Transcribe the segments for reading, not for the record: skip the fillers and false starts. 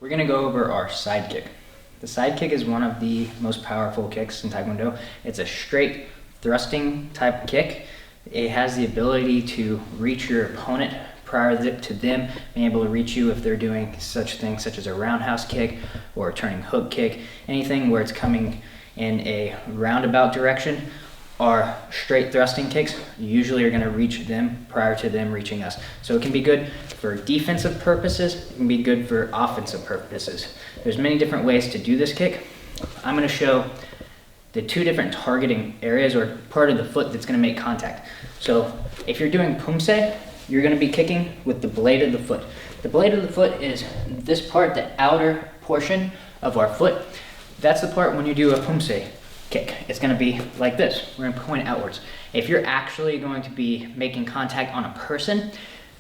We're going to go over our sidekick. The sidekick is one of the most powerful kicks in Taekwondo. It's a straight thrusting type kick. It has the ability to reach your opponent prior to them being able to reach you if they're doing such things such as a roundhouse kick or a turning hook kick. Anything where it's coming in a roundabout direction. Our straight thrusting kicks usually are going to reach them prior to them reaching us. So it can be good for defensive purposes, it can be good for offensive purposes. There's many different ways to do this kick. I'm going to show the two different targeting areas or part of the foot that's going to make contact. So if you're doing pumse, you're going to be kicking with the blade of the foot. The blade of the foot is this part, the outer portion of our foot. That's the part when you do a pumse kick. It's going to be like this. We're going to point outwards. If you're actually going to be making contact on a person,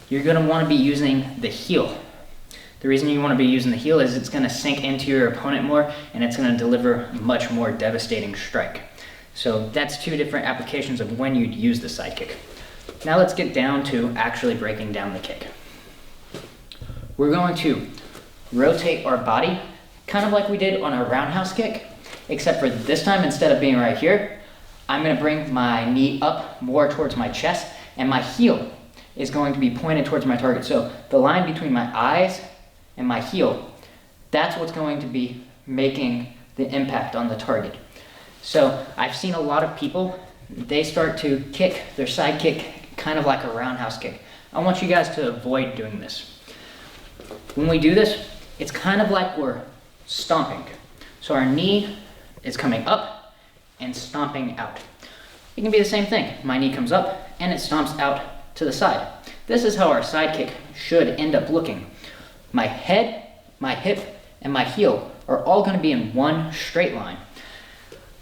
you're going to want to be using the heel. The reason you want to be using the heel is it's going to sink into your opponent more and it's going to deliver a much more devastating strike. So that's two different applications of when you'd use the side kick. Now let's get down to actually breaking down the kick. We're going to rotate our body kind of like we did on our roundhouse kick, except for this time, instead of being right here, I'm going to bring my knee up more towards my chest and my heel is going to be pointed towards my target. So the line between my eyes and my heel, that's what's going to be making the impact on the target. So I've seen a lot of people, they start to kick their side kick kind of like a roundhouse kick. I want you guys to avoid doing this. When we do this, it's kind of like we're stomping. So our knee is coming up and stomping out. It can be the same thing. My knee comes up and it stomps out to the side. This is how our side kick should end up looking. My head, my hip, and my heel are all going to be in one straight line.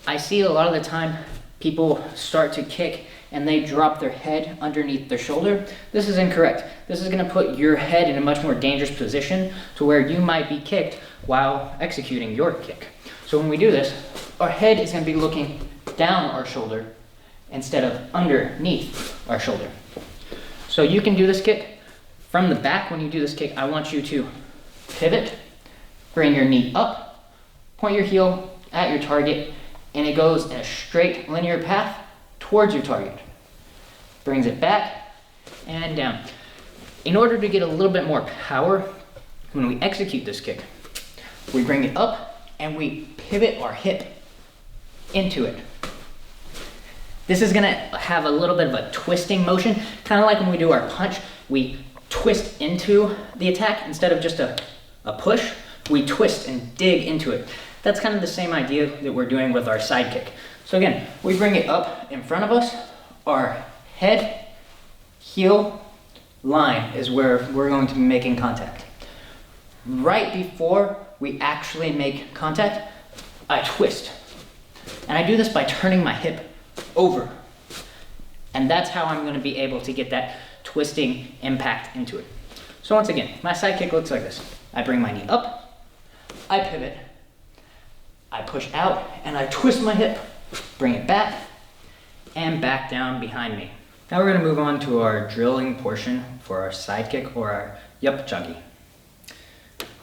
I see a lot of the time people start to kick and they drop their head underneath their shoulder. This is incorrect. This is going to put your head in a much more dangerous position to where you might be kicked while executing your kick. So when we do this, our head is going to be looking down our shoulder instead of underneath our shoulder. So you can do this kick from the back. When you do this kick, I want you to pivot, bring your knee up, point your heel at your target, and it goes in a straight linear path towards your target. Brings it back and down. In order to get a little bit more power, when we execute this kick, we bring it up and we pivot our hip into it. This is going to have a little bit of a twisting motion, kind of like when we do our punch. We twist into the attack instead of just a push. We twist and dig into it. That's kind of the same idea that we're doing with our side kick. So again, we bring it up in front of us. Our head, heel line is where we're going to be making contact. Right before we actually make contact, I twist. And I do this by turning my hip over. And that's how I'm going to be able to get that twisting impact into it. So once again, my side kick looks like this. I bring my knee up, I pivot, I push out, and I twist my hip, bring it back, and back down behind me. Now we're going to move on to our drilling portion for our side kick or our Yop Chagi.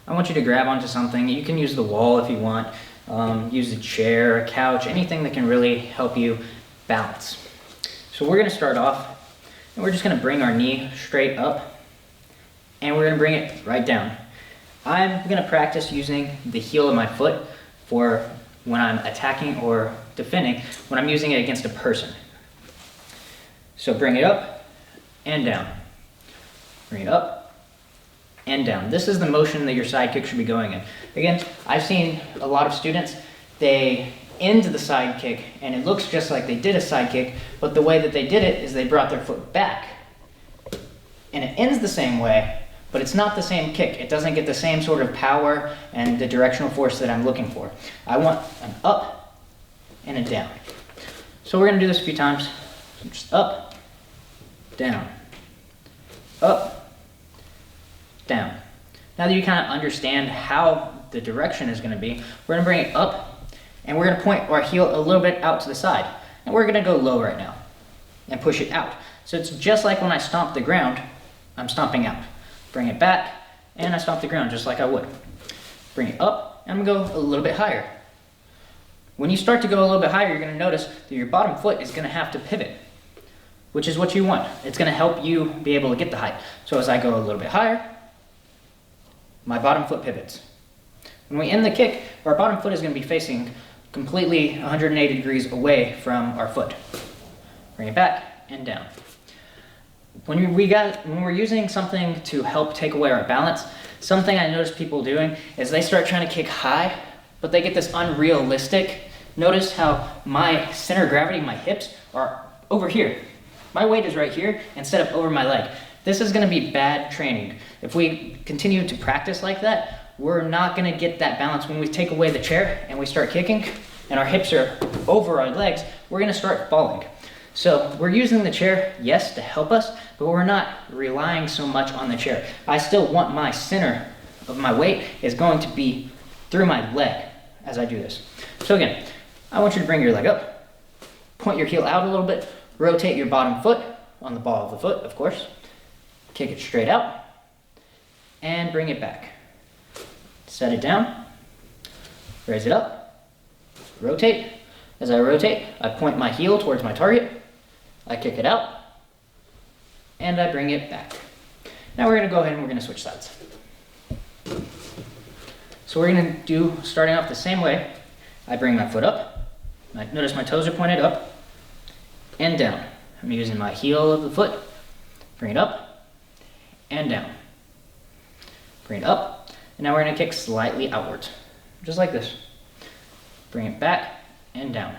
I want you to grab onto something. You can use the wall if you want, use a chair, a couch, anything that can really help you balance. So we're going to start off, and we're just going to bring our knee straight up, and we're going to bring it right down. I'm going to practice using the heel of my foot for when I'm attacking or defending, when I'm using it against a person. So bring it up and down. Bring it up and down. This is the motion that your side kick should be going in. Again, I've seen a lot of students, they end the side kick and it looks just like they did a side kick, but the way that they did it is they brought their foot back. And it ends the same way, but it's not the same kick. It doesn't get the same sort of power and the directional force that I'm looking for. I want an up and a down. So we're going to do this a few times. Just up, down, up, down. Now that you kind of understand how the direction is going to be, we're going to bring it up and we're going to point our heel a little bit out to the side. And we're going to go low right now and push it out. So it's just like when I stomp the ground, I'm stomping out. Bring it back, and I stomp the ground just like I would. bring it up, and I'm gonna go a little bit higher. When you start to go a little bit higher, you're gonna notice that your bottom foot is gonna have to pivot, which is what you want. It's gonna help you be able to get the height. So as I go a little bit higher, my bottom foot pivots. When we end the kick, our bottom foot is gonna be facing completely 180 degrees away from our foot. Bring it back and down. When we're using something to help take away our balance, something I notice people doing is they start trying to kick high, but they get this unrealistic. Notice how my center of gravity, my hips, are over here. My weight is right here instead of over my leg. This is gonna be bad training. If we continue to practice like that, we're not gonna get that balance. When we take away the chair and we start kicking and our hips are over our legs, we're gonna start falling. So we're using the chair, yes, to help us, but we're not relying so much on the chair. I still want my center of my weight is going to be through my leg as I do this. So again, I want you to bring your leg up, point your heel out a little bit, rotate your bottom foot on the ball of the foot, of course, kick it straight out, and bring it back. Set it down, raise it up, rotate. As I rotate, I point my heel towards my target, I kick it out, and I bring it back. Now we're gonna go ahead and we're gonna switch sides. So we're gonna do, starting off the same way, I bring my foot up, notice my toes are pointed up and down. I'm using my heel of the foot, bring it up and down. Bring it up, and now we're gonna kick slightly outwards, just like this. Bring it back and down,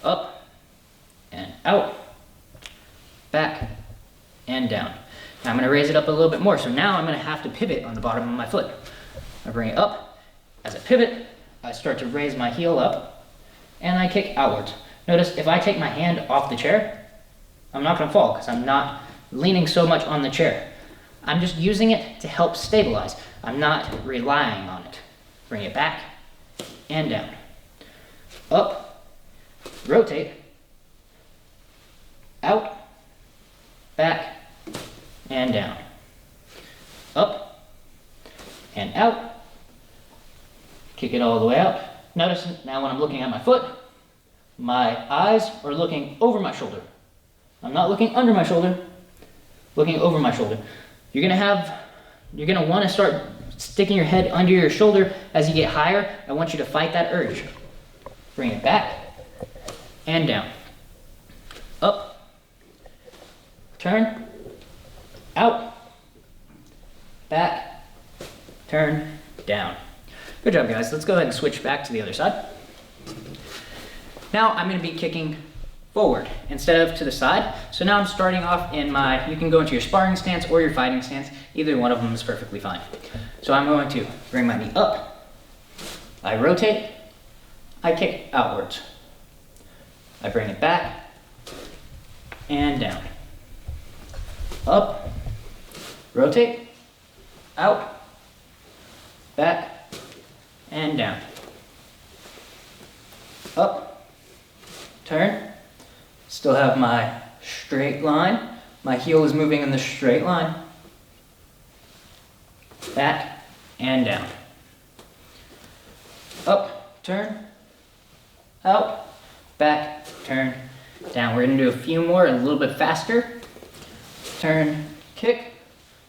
up and out, back and down. Now I'm gonna raise it up a little bit more, so now I'm gonna have to pivot on the bottom of my foot. I bring it up, as I pivot, I start to raise my heel up, and I kick outwards. Notice if I take my hand off the chair, I'm not gonna fall, because I'm not leaning so much on the chair. I'm just using it to help stabilize. I'm not relying on it. Bring it back and down. Up, rotate, out, back, and down. Up, and out. Kick it all the way out. Notice now when I'm looking at my foot, my eyes are looking over my shoulder. I'm not looking under my shoulder, looking over my shoulder. You're gonna wanna start sticking your head under your shoulder as you get higher. I want you to fight that urge. Bring it back and down. Up, turn, out, back, turn, down. Good job, guys. Let's go ahead and switch back to the other side. Now I'm going to be kicking forward instead of to the side. So now I'm starting off in my, you can go into your sparring stance or your fighting stance. Either one of them is perfectly fine. So I'm going to bring my knee up. I rotate. I kick outwards. I bring it back and down. Up, rotate, out, back, and down. Up, turn, still have my straight line. My heel is moving in the straight line. Back and down. Up, turn, out, back, turn, down. We're gonna do a few more, a little bit faster. Turn, kick,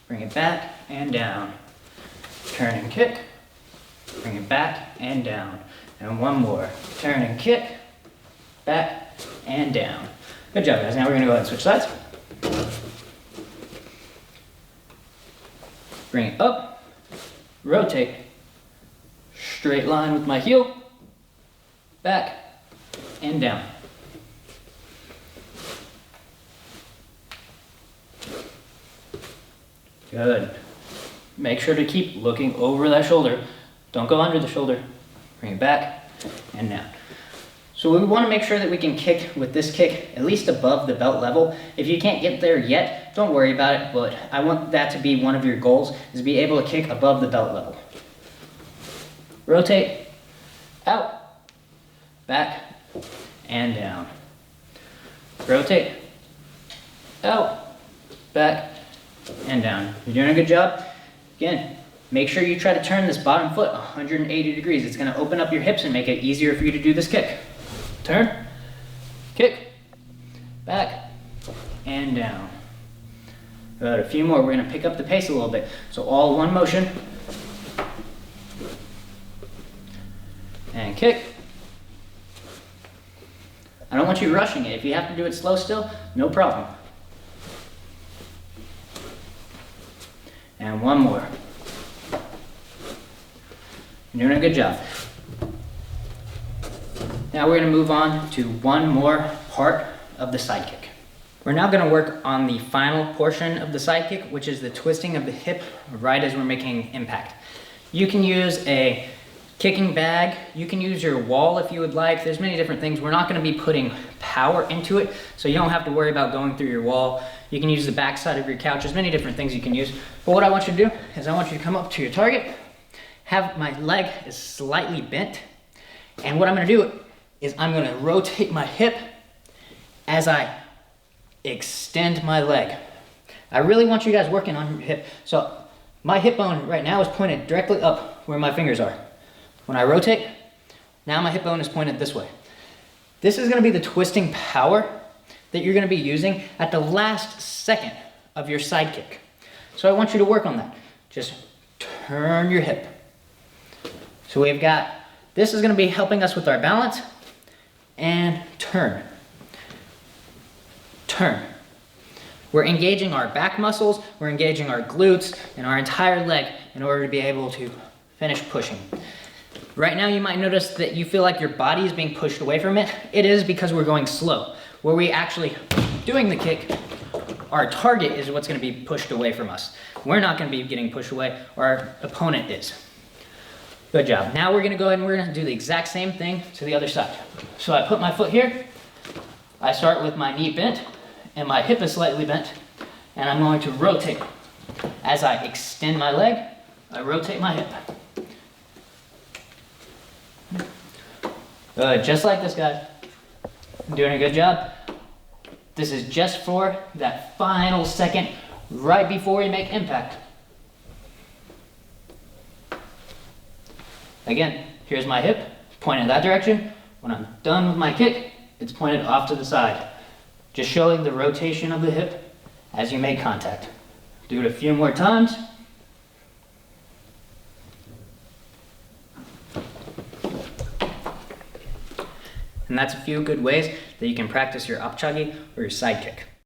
bring it back and down. Turn and kick, bring it back and down. And one more. Turn and kick, back and down. Good job, guys. Now we're gonna go ahead and switch sides. Bring it up, rotate, straight line with my heel, back and down. Good. Make sure to keep looking over that shoulder. Don't go under the shoulder. Bring it back and down. So we want to make sure that we can kick with this kick at least above the belt level. If you can't get there yet, don't worry about it, but I want that to be one of your goals, is to be able to kick above the belt level. Rotate, out, back, and down. Rotate, out, back, and down. You're doing a good job. Again, Make sure you try to turn this bottom foot 180 degrees. It's gonna open up your hips and make it easier for you to do this kick. Turn, kick, back, and down. Good, a few more. We're gonna pick up the pace a little bit. So all one motion. And kick. I don't want you rushing it. If you have to do it slow still, no problem. And one more. You're doing a good job. Now we're going to move on to one more part of the side kick. We're now going to work on the final portion of the side kick, which is the twisting of the hip right as we're making impact. You can use a kicking bag, you can use your wall if you would like. There's many different things. We're not going to be putting power into it, so you don't have to worry about going through your wall. You can use the back side of your couch. There's many different things you can use. But what I want you to do is I want you to come up to your target, have my leg is slightly bent, and what I'm going to do is I'm going to rotate my hip as I extend my leg. I really want you guys working on your hip. So my hip bone right now is pointed directly up where my fingers are. When I rotate, now my hip bone is pointed this way. This is going to be the twisting power that you're going to be using at the last second of your side kick. So I want you to work on that. Just turn your hip. So we've got, this is going to be helping us with our balance, and turn. Turn. We're engaging our back muscles, we're engaging our glutes and our entire leg in order to be able to finish pushing. Right now you might notice that you feel like your body is being pushed away from it. It is because we're going slow. Where we actually doing the kick, our target is what's going to be pushed away from us. We're not going to be getting pushed away, our opponent is. Good job. Now we're going to go ahead and we're going to do the exact same thing to the other side. So I put my foot here, I start with my knee bent, and my hip is slightly bent, and I'm going to rotate. As I extend my leg, I rotate my hip. Good, just like this, guys. Doing a good job. This is just for that final second right before we make impact. Again, here's my hip, pointed that direction. When I'm done with my kick, it's pointed off to the side. Just showing the rotation of the hip as you make contact. Do it a few more times. And that's a few good ways that you can practice your Yop Chagi or your side kick.